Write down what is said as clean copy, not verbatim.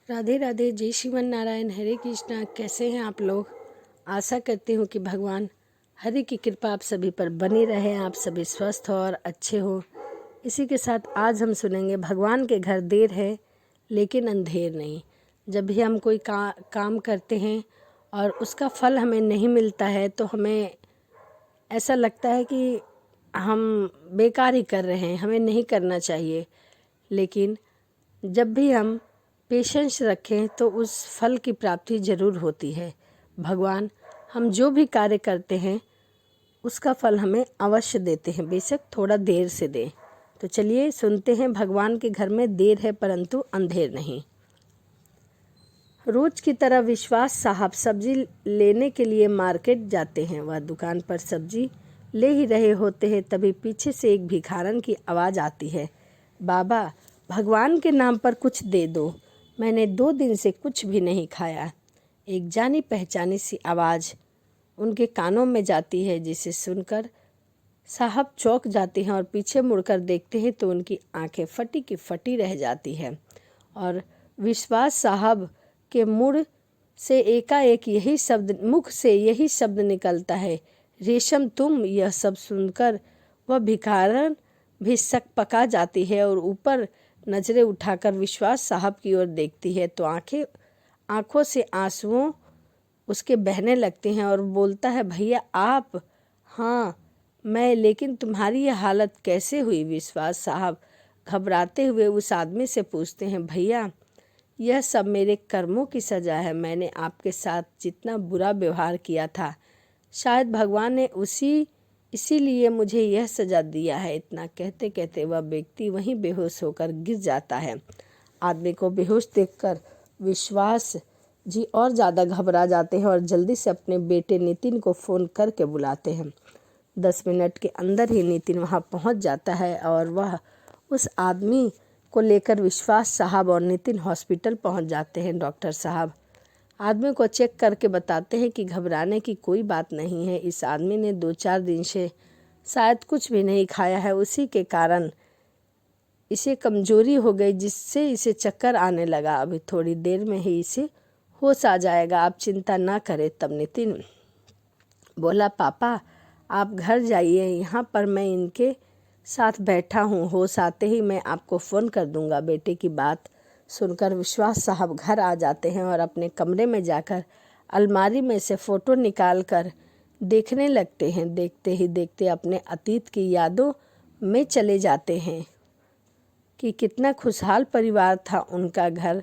राधे राधे, जय श्रीमन नारायण, हरे कृष्णा। कैसे हैं आप लोग? आशा करती हूँ कि भगवान हरि की कृपा आप सभी पर बनी रहे, आप सभी स्वस्थ हो और अच्छे हो। इसी के साथ आज हम सुनेंगे, भगवान के घर देर है लेकिन अंधेर नहीं। जब भी हम कोई काम करते हैं और उसका फल हमें नहीं मिलता है तो हमें ऐसा लगता है कि हम बेकार ही कर रहे हैं, हमें नहीं करना चाहिए। लेकिन जब भी हम पेशेंस रखें तो उस फल की प्राप्ति ज़रूर होती है। भगवान हम जो भी कार्य करते हैं उसका फल हमें अवश्य देते हैं, बेशक थोड़ा देर से दें। तो चलिए सुनते हैं, भगवान के घर में देर है परंतु अंधेर नहीं। रोज की तरह विश्वास साहब सब्जी लेने के लिए मार्केट जाते हैं। वह दुकान पर सब्जी ले ही रहे होते हैं, तभी पीछे से एक भिखारन की आवाज़ आती है, बाबा भगवान के नाम पर कुछ दे दो, मैंने 2 दिन से कुछ भी नहीं खाया। एक जानी पहचानी सी आवाज़ उनके कानों में जाती है, जिसे सुनकर साहब चौंक जाते हैं और पीछे मुड़कर देखते हैं तो उनकी आंखें फटी की फटी रह जाती हैं और विश्वास साहब के मुख से यही शब्द निकलता है, रेशम तुम। यह सब सुनकर वह भिखारन भी शक पका जाती है और ऊपर नजरें उठाकर विश्वास साहब की ओर देखती है तो आंखों से आंसुओं उसके बहने लगते हैं और बोलता है, भैया आप? हाँ मैं, लेकिन तुम्हारी यह हालत कैसे हुई? विश्वास साहब घबराते हुए उस आदमी से पूछते हैं, भैया यह सब मेरे कर्मों की सज़ा है। मैंने आपके साथ जितना बुरा व्यवहार किया था, शायद भगवान ने इसीलिए मुझे यह सज़ा दिया है। इतना कहते कहते वह व्यक्ति वहीं बेहोश होकर गिर जाता है। आदमी को बेहोश देखकर विश्वास जी और ज़्यादा घबरा जाते हैं और जल्दी से अपने बेटे नितिन को फ़ोन करके बुलाते हैं। 10 मिनट के अंदर ही नितिन वहां पहुंच जाता है और वह उस आदमी को लेकर विश्वास साहब और नितिन हॉस्पिटल पहुंच जाते हैं। डॉक्टर साहब आदमी को चेक करके बताते हैं कि घबराने की कोई बात नहीं है। इस आदमी ने 2-4 दिन से शायद कुछ भी नहीं खाया है, उसी के कारण इसे कमजोरी हो गई, जिससे इसे चक्कर आने लगा। अभी थोड़ी देर में ही इसे होश आ जाएगा, आप चिंता ना करें। तब नितिन बोला, पापा आप घर जाइए, यहाँ पर मैं इनके साथ बैठा हूँ, होश आते ही मैं आपको फ़ोन कर दूँगा। बेटे की बात सुनकर विश्वास साहब घर आ जाते हैं और अपने कमरे में जाकर अलमारी में से फ़ोटो निकाल कर देखने लगते हैं। देखते ही देखते अपने अतीत की यादों में चले जाते हैं कि कितना खुशहाल परिवार था उनका घर।